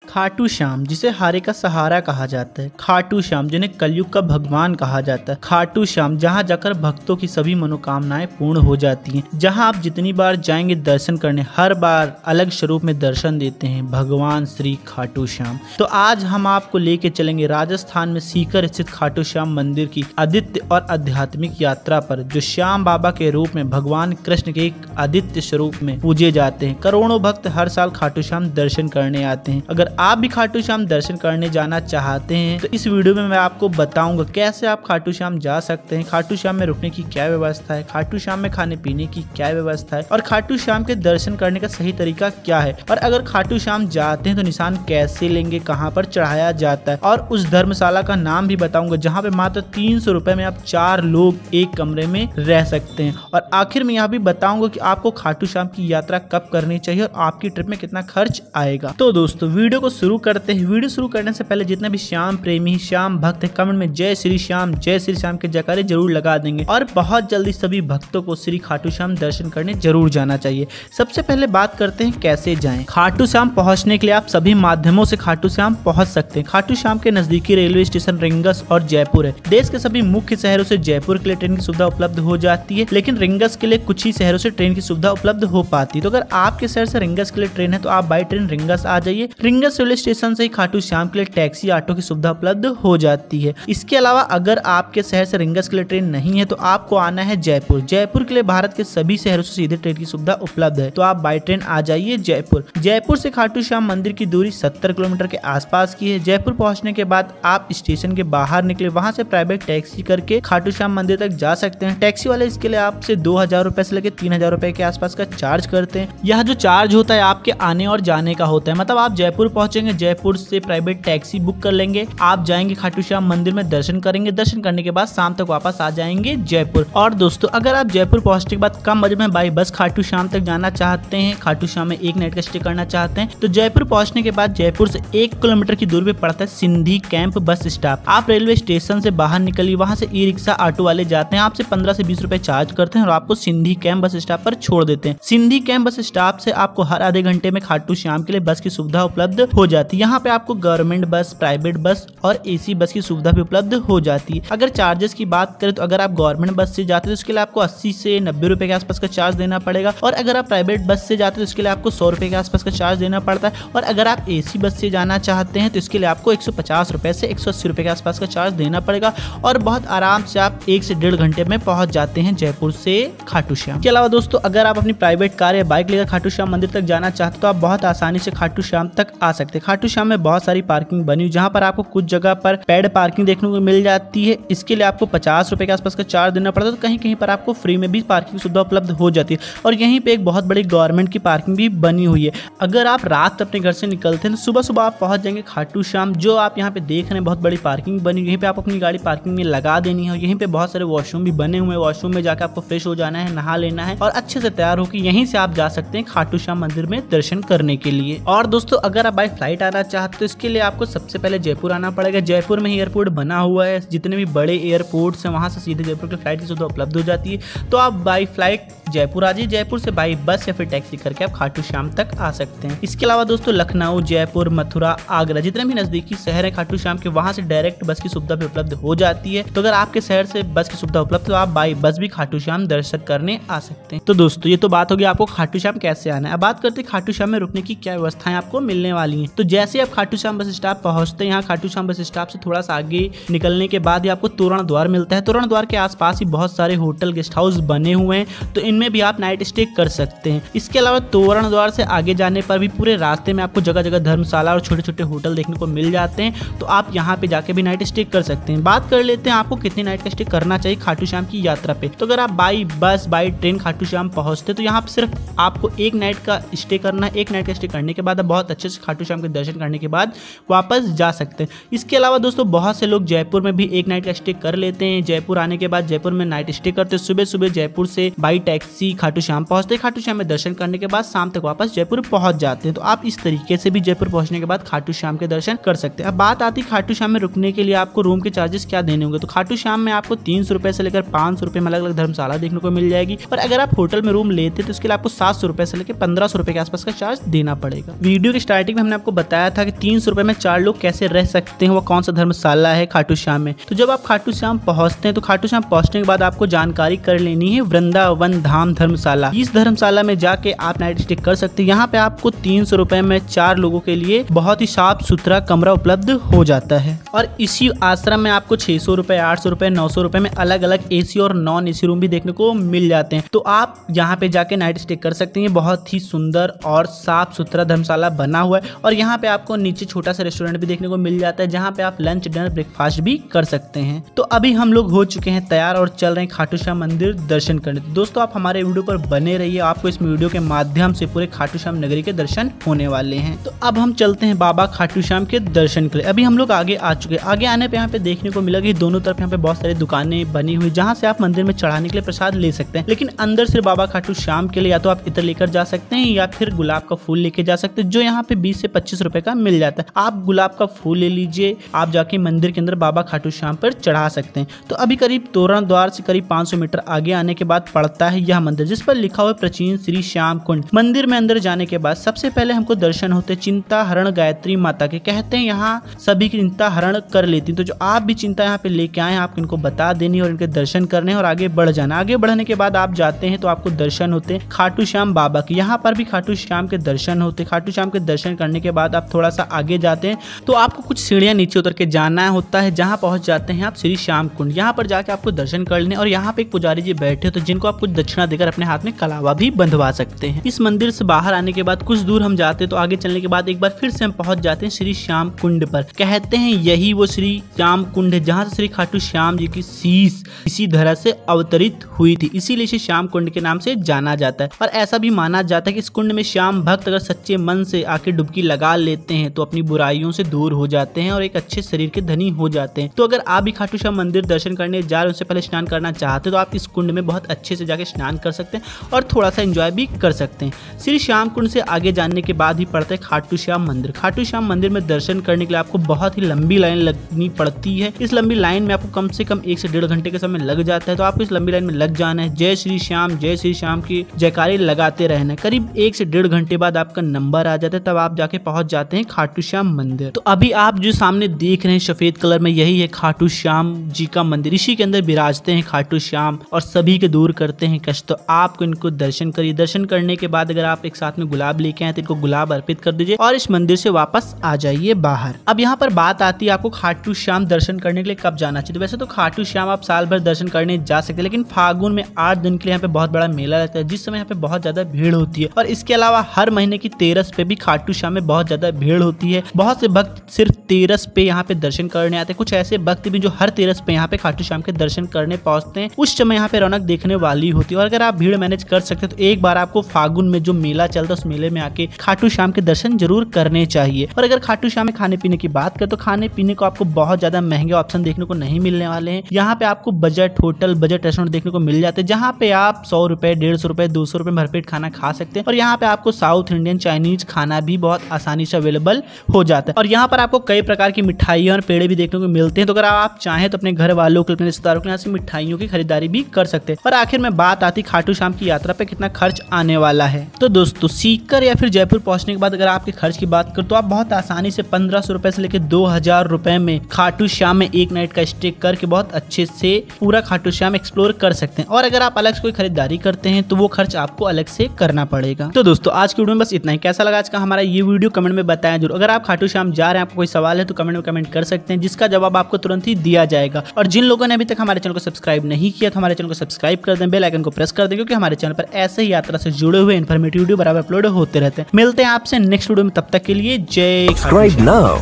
खाटू श्याम, जिसे हारे का सहारा कहा जाता है। खाटू श्याम, जिन्हें कलयुग का भगवान कहा जाता है। खाटू श्याम, जहां जाकर भक्तों की सभी मनोकामनाएं पूर्ण हो जाती हैं। जहां आप जितनी बार जाएंगे दर्शन करने, हर बार अलग स्वरूप में दर्शन देते हैं भगवान श्री खाटू श्याम। तो आज हम आपको लेके चलेंगे राजस्थान में सीकर स्थित खाटू श्याम मंदिर की आदित्य और आध्यात्मिक यात्रा पर, जो श्याम बाबा के रूप में भगवान कृष्ण के एक आदित्य स्वरूप में पूजे जाते हैं। करोड़ों भक्त हर साल खाटू श्याम दर्शन करने आते हैं। अगर आप भी खाटू श्याम दर्शन करने जाना चाहते हैं तो इस वीडियो में मैं आपको बताऊंगा कैसे आप खाटू श्याम जा सकते हैं, खाटू श्याम में रुकने की क्या व्यवस्था है, खाटू श्याम में खाने पीने की क्या व्यवस्था है और खाटू श्याम के दर्शन करने का सही तरीका क्या है। और अगर खाटू श्याम जाते हैं तो निशान कैसे लेंगे, कहाँ पर चढ़ाया जाता है, और उस धर्मशाला का नाम भी बताऊंगा जहाँ पे मात्र 300 रुपए में आप 4 लोग एक कमरे में रह सकते हैं। और आखिर में यह भी बताऊंगा कि आपको खाटू श्याम की यात्रा कब करनी चाहिए और आपकी ट्रिप में कितना खर्च आएगा। तो दोस्तों वीडियो को शुरू करते हैं। वीडियो शुरू करने से पहले जितने भी श्याम प्रेमी, श्याम भक्त है, कमेंट में जय श्री श्याम के जयकारे जरूर लगा देंगे। और बहुत जल्दी सभी भक्तों को श्री खाटू श्याम दर्शन करने जरूर जाना चाहिए। सबसे पहले बात करते हैं कैसे जाएं। खाटू श्याम पहुंचने के लिए आप सभी माध्यमों से खाटू श्याम पहुंच सकते हैं। खाटू श्याम के नजदीकी रेलवे स्टेशन रिंगस और जयपुर है। देश के सभी मुख्य शहरों से जयपुर के लिए ट्रेन की सुविधा उपलब्ध हो जाती है, लेकिन रिंगस के लिए कुछ ही शहरों से ट्रेन की सुविधा उपलब्ध हो पाती है। तो अगर आपके शहर से रिंगस के लिए ट्रेन है तो आप बाई ट्रेन रिंगस आ जाइए। रिंगस रेलवे स्टेशन से ही खाटू श्याम के लिए टैक्सी ऑटो की सुविधा उपलब्ध हो जाती है। इसके अलावा अगर आपके शहर से रिंगस के लिए ट्रेन नहीं है तो आपको आना है जयपुर। जयपुर के लिए भारत के सभी शहरों से सीधे ट्रेन की सुविधा उपलब्ध है, तो आप बाई ट्रेन आ जाइए जयपुर। जयपुर से खाटू श्याम मंदिर की दूरी 70 किलोमीटर के आसपास की है। जयपुर पहुंचने के बाद आप स्टेशन के बाहर निकले, वहां से प्राइवेट टैक्सी करके खाटू श्याम मंदिर तक जा सकते हैं। टैक्सी वाले इसके लिए आपसे 2000 रुपए से लेकर 3000 रुपए के आसपास का चार्ज करते हैं। यह जो चार्ज होता है आपके आने और जाने का होता है, मतलब आप जयपुर पहुंचेंगे, जयपुर से प्राइवेट टैक्सी बुक कर लेंगे, आप जाएंगे खाटू श्याम मंदिर में दर्शन करेंगे, दर्शन करने के बाद शाम तक वापस आ जाएंगे जयपुर। और दोस्तों अगर आप जयपुर पहुंचने के बाद कम बजट में बाई बस खाटू श्याम तक जाना चाहते हैं, खाटू श्याम में एक नाइट का स्टे करना चाहते हैं, तो जयपुर पहुंचने के बाद जयपुर से 1 किलोमीटर की दूरी पे पड़ता है सिंधी कैंप बस स्टॉप। आप रेलवे स्टेशन से बाहर निकलिए, वहां से ई रिक्शा ऑटो वाले जाते हैं, आपसे 15 से 20 रुपए चार्ज करते हैं और आपको सिंधी कैंप बस स्टॉप पर छोड़ देते हैं। सिंधी कैंप बस स्टॉप से आपको हर आधे घंटे में खाटू श्याम के लिए बस की सुविधा उपलब्ध हो जाती है। यहाँ पे आपको गवर्नमेंट बस, प्राइवेट बस और एसी बस की सुविधा भी उपलब्ध हो जाती है। अगर चार्जेस की बात करें तो अगर आप गवर्नमेंट बस से जाते हैं तो उसके लिए आपको 80 से 90 रुपए के आसपास का चार्ज देना पड़ेगा, और अगर आप प्राइवेट बस से जाते हैं तो उसके लिए आपको 100 रुपए के आसपास का चार्ज देना पड़ता है, और अगर आप एसी बस से जाना चाहते हैं तो इसके लिए आपको 150 रुपए से 180 रुपए के आसपास का चार्ज देना पड़ेगा। और बहुत आराम से आप 1 से 1.5 घंटे में पहुंच जाते हैं जयपुर से खाटू श्याम। इसके अलावा दोस्तों अगर आप अपनी प्राइवेट कार या बाइक लेकर खाटू श्याम मंदिर तक जाना चाहते हैं तो आप बहुत आसानी से खाटू श्याम तक आ सकते हैं। खाटू श्याम में बहुत सारी पार्किंग बनी हुई, जहाँ पर आपको कुछ जगह पर पेड पार्किंग देखने को मिल जाती है। इसके लिए आपको 50 रुपए के आसपास का चार्ज देना पड़ता है, तो कहीं कहीं पर आपको फ्री में भी पार्किंग सुविधा उपलब्ध हो जाती है। और यहीं पे एक बहुत बड़ी गवर्नमेंट की पार्किंग भी बनी हुई है। अगर आप रात अपने घर से निकलते हैं तो सुबह सुबह आप पहुंच जाएंगे खाटू श्याम। जो आप यहाँ पे देख रहे हैं बहुत बड़ी पार्किंग बनी, यहीं पे आप अपनी गाड़ी पार्किंग में लगा देनी है। और यहीं पे बहुत सारे वॉशरूम भी बने हुए हैं, वॉशरूम में जाकर आपको फ्रेश हो जाना है, नहा लेना है और अच्छे से तैयार होकर यहीं से आप जा सकते हैं खाटू श्याम मंदिर में दर्शन करने के लिए। और दोस्तों अगर आप बाई फ्लाइट आना चाहते हो तो इसके लिए आपको सबसे पहले जयपुर आना पड़ेगा। जयपुर में ही एयरपोर्ट बना हुआ है, जितने भी बड़े एयरपोर्ट्स हैं वहां से सीधे जयपुर की फ्लाइट की सुविधा उपलब्ध हो जाती है। तो आप बाई फ्लाइट जयपुर आ जाइए, जयपुर से बाई बस या फिर टैक्सी करके आप खाटू श्याम तक आ सकते हैं। इसके अलावा दोस्तों लखनऊ, जयपुर, मथुरा, आगरा जितने भी नजदीकी शहर है खाटू श्याम के, वहां से डायरेक्ट बस की सुविधा भी उपलब्ध हो जाती है। तो अगर आपके शहर से बस की सुविधा उपलब्ध तो आप बाई बस भी खाटू श्याम दर्शन करने आ सकते हैं। तो दोस्तों ये तो बात होगी आपको खाटू श्याम कैसे आना है। अब बात करते हैं खाटू श्याम में रुकने की क्या व्यवस्थाएं आपको मिलने वाली हैं। तो जैसे आप खाटू श्याम बस स्टॉप पहुंचते हैं, यहाँ खाटू श्याम बस स्टॉप से थोड़ा सा आगे निकलने के बाद ही आपको तोरण द्वार मिलता है। तोरण द्वार के आसपास ही बहुत सारे होटल, गेस्ट हाउस बने हुए हैं, तो इनमें भी आप नाइट स्टे कर सकते हैं। इसके अलावा तोरण द्वार से आगे जाने पर भी पूरे रास्ते में आपको जगह जगह धर्मशाला और छोटे छोटे होटल देखने को मिल जाते हैं, तो आप यहाँ पे जाके भी नाइट स्टे कर सकते हैं। बात कर लेते हैं आपको कितनी नाइट का स्टे करना चाहिए खाटू श्याम की यात्रा पे। तो अगर आप by bus, by train Khatu Shyam पहुंचते तो यहाँ पे सिर्फ आपको 1 नाइट का स्टे करना है। 1 नाइट का स्टे करने के बाद आप बहुत अच्छे से खाटू श्याम के दर्शन करने के बाद वापस जा सकते हैं। इसके अलावा दोस्तों बहुत से लोग जयपुर में भी 1 नाइट का स्टे कर लेते हैं। जयपुर आने के बाद जयपुर में नाइट स्टे करते हैं। सुबह सुबह जयपुर से बाई टैक्सी खाटू श्याम पहुंचते, खाटू श्याम में दर्शन करने के बाद शाम तक वापस जयपुर पहुंच जाते हैं। तो आप इस तरीके से भी जयपुर पहुंचने के बाद खाटू श्याम के दर्शन कर सकते हैं। अब बात आती है खाटू श्याम में रुकने के लिए आपको रूम के चार्जेस क्या देने होंगे। तो खाटू श्याम में आपको 300 रुपए से लेकर 500 रुपए में अलग अलग धर्मशाला देखने को मिल जाएगी, और अगर आप होटल में रूम लेते तो उसके लिए आपको 700 रुपए से लेकर 1500 रुपए के आसपास का चार्ज देना पड़ेगा। वीडियो के स्टार्टिंग में हमने आपको बताया था कि 300 रुपए में 4 लोग कैसे रह सकते हैं, वो कौन सा धर्मशाला है खाटू श्याम में। तो जब आप खाटू श्याम पहुंचते हैं तो खाटू श्याम पहुंचने के बाद आपको जानकारी कर लेनी है वृंदावन धाम धर्मशाला। इस धर्मशाला में जाके आप नाइट स्टे कर सकते हैं। यहाँ पे आपको 300 रुपए में 4 लोगों के लिए बहुत ही साफ सुथरा कमरा उपलब्ध हो जाता है। और इसी आश्रम में आपको 600 रुपए, 800 रुपए, 900 रुपए में अलग अलग एसी और नॉन एसी रूम भी देखने को मिल जाते हैं। तो आप यहाँ पे जाके नाइट स्टे कर सकते हैं। बहुत ही सुंदर और साफ सुथरा धर्मशाला बना हुआ है। और यहाँ पे आपको नीचे छोटा सा रेस्टोरेंट भी देखने को मिल जाता है, जहाँ पे आप लंच, डिनर, ब्रेकफास्ट भी कर सकते हैं। तो अभी हम लोग हो चुके हैं तैयार और चल रहे हैं खाटू श्याम मंदिर दर्शन करने। तो दोस्तों आप हमारे वीडियो पर बने रहिए, आपको इस वीडियो के माध्यम से पूरे खाटू श्याम नगरी के दर्शन होने वाले हैं। तो अब हम चलते हैं बाबा खाटू श्याम के दर्शन के लिए। अभी हम लोग आगे आ चुके हैं। आगे आने पे यहाँ पे देखने को मिला कि दोनों तरफ यहाँ पे बहुत सारी दुकानें बनी हुई, जहाँ से आप मंदिर में चढ़ाने के लिए प्रसाद ले सकते हैं। लेकिन अंदर से बाबा खाटू श्याम के लिए या तो आप इत्र लेकर जा सकते हैं या फिर गुलाब का फूल लेके जा सकते हैं, जो यहाँ पे 20 से 25 रुपए का मिल जाता है। आप गुलाब का फूल ले लीजिए, आप जाके मंदिर के अंदर बाबा खाटू श्याम पर चढ़ा सकते हैं। तो अभी करीब तोरण द्वार से करीब 500 मीटर आगे आने के बाद पड़ता है यह मंदिर, जिस पर लिखा हुआ प्राचीन श्री श्याम कुंड। मंदिर में अंदर जाने के बाद सबसे पहले हमको दर्शन होते चिंता हरण गायत्री माता के। कहते हैं यहाँ सभी की चिंता हरण कर लेती। तो जो आप भी चिंता यहाँ पे लेके आए, आप इनको बता देनी और इनके दर्शन करने और आगे बढ़ जाना। आगे बढ़ने के बाद आप जाते हैं तो आपको दर्शन होते हैं खाटू श्याम बाबा के। यहाँ पर भी खाटू श्याम के दर्शन होते। खाटू श्याम के दर्शन करने के बाद आप थोड़ा सा आगे जाते हैं तो आपको कुछ सीढ़ियां नीचे उतर के जाना होता है, जहाँ पहुंच जाते हैं आप श्री श्याम कुंड। यहाँ पर जाके आपको दर्शन कर लेने और यहाँ पे एक पुजारी जी बैठे हो तो जिनको आप कुछ दक्षिणा देकर अपने हाथ में कलावा भी बंधवा सकते हैं। इस मंदिर से बाहर आने के बाद कुछ दूर हम जाते हैं तो आगे चलने के बाद एक बार फिर से हम पहुंच जाते हैं श्री श्याम कुंड पर। कहते हैं यही वो श्री श्याम कुंड है जहाँ से श्री खाटू श्याम जी की शीश इसी धरा से अवतरित हुई थी, इसीलिए इसे श्याम कुंड के नाम से जाना जाता है। और ऐसा भी माना जाता है कि इस कुंड में श्याम भक्त अगर सच्चे मन से आके डुबकी लगा लेते हैं तो अपनी बुराइयों से दूर हो जाते हैं और एक अच्छे शरीर के धनी हो जाते हैं। तो अगर आप भी खाटू श्याम मंदिर दर्शन करने जा रहे हैं, उससे पहले स्नान करना चाहते हैं तो आप इस कुंड में बहुत अच्छे से जाके स्नान कर सकते हैं और थोड़ा सा एंजॉय भी कर सकते हैं। श्री श्याम कुंड से आगे जाने के बाद ही पड़ता है खाटू श्याम मंदिर। खाटू श्याम मंदिर में दर्शन करने के लिए आपको बहुत ही लंबी लाइन लगनी पड़ती है। इस लंबी लाइन में आपको कम से कम 1 से 1.5 घंटे का समय लग जाता है। तो आपको इस लंबी लाइन में लग जाना है, जय श्री श्याम की जयकारी लगाते रहना है। करीब 1 से 1.5 घंटे बाद आपका नंबर आ जाता है, तब आप जाके पहुंच जाते हैं खाटू श्याम मंदिर। तो अभी आप जो सामने देख रहे हैं सफेद कलर में, यही है खाटू श्याम जी का मंदिर। इसी के अंदर विराजते हैं खाटू श्याम और सभी के दूर करते हैं कष्ट। तो आपको इनको दर्शन करिए। दर्शन करने के बाद अगर आप एक साथ में गुलाब लेके आए तो इनको गुलाब अर्पित कर दीजिए और इस मंदिर से वापस आ जाइए बाहर। अब यहाँ पर बात आती है आपको खाटू श्याम दर्शन करने के लिए कब जाना चाहिए। तो वैसे तो खाटू श्याम आप साल भर दर्शन करने जा सकते हैं, लेकिन फागुन में 8 दिन के लिए यहाँ पे बहुत बड़ा मेला लगता है, जिस समय यहाँ पे बहुत ज्यादा भीड़ होती है। और इसके अलावा हर महीने की 13 पे भी खाटू श्याम में बहुत ज्यादा भीड़ होती है। बहुत से भक्त सिर्फ 13 पे यहाँ पे दर्शन करने आते हैं। कुछ ऐसे भक्त भी जो हर 13 पे यहाँ पे खाटू श्याम के दर्शन करने पहुंचते हैं। उस समय यहाँ पे रौनक देखने वाली होती है। और अगर आप भीड़ मैनेज कर सकते हैं तो एक बार आपको फागुन में जो मेला चलता है उस मेले में आके खाटू श्याम के दर्शन जरूर करने चाहिए। और अगर खाटू श्याम में खाने पीने की बात करें तो खाने पीने को आपको बहुत ज्यादा महंगे ऑप्शन देखने को नहीं मिलने वाले हैं। यहाँ पे आपको बजट होटल, बजट रेस्टोरेंट देखने को मिल जाते हैं, जहाँ पे आप 100 रुपए, 150 रुपए, 200 रुपए भरपेट खाना खा सकते हैं। और यहाँ पे आपको साउथ इंडियन, चाइनीज खाना भी बहुत आसानी से अवेलेबल हो जाता है। और यहाँ पर आपको कई प्रकार की मिठाइयाँ और पेड़े भी देखने को मिलते हैं। तो अगर आप चाहें तो अपने घर वालों के, अपने रिश्तेदारों के यहाँ से मिठाइयों की खरीदारी भी कर सकते हैं। और आखिर में बात आती खाटू श्याम की यात्रा पे कितना खर्च आने वाला है। तो दोस्तों सीकर या फिर जयपुर पहुंचने के बाद अगर आपके खर्च की बात करें तो आप बहुत आसानी से 1500 रुपए से लेकर 2000 रुपए में खाटू श्याम में एक नाइट का स्टे करके बहुत अच्छे से पूरा खाटू श्याम एक्सप्लोर कर सकते हैं। और अगर आप अलग से कोई खरीदारी करते हैं तो वो खर्च आपको अलग से करना पड़ेगा। तो दोस्तों आज की वीडियो में बस इतना ही। कैसा लगा आज का हमारा ये वीडियो कमेंट में बताएं जरूर। अगर आप खाटू श्याम जा रहे हैं, आपको कोई सवाल है तो कमेंट में कमेंट कर सकते हैं, जिसका जवाब आपको तुरंत ही दिया जाएगा। और जिन लोगों ने अभी तक हमारे चैनल को सब्सक्राइब नहीं किया तो हमारे चैनल को सब्सक्राइब कर दें, बेल आइकन को प्रेस कर दें, क्योंकि हमारे चैनल पर ऐसे ही यात्रा से जुड़े हुए इन्फॉर्मेटिव वीडियो बराबर अपलोड होते रहते हैं। मिलते हैं आपसे नेक्स्ट वीडियो में, तब तक के लिए जय। Subscribe now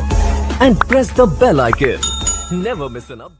and press the bell icon. Never miss an update.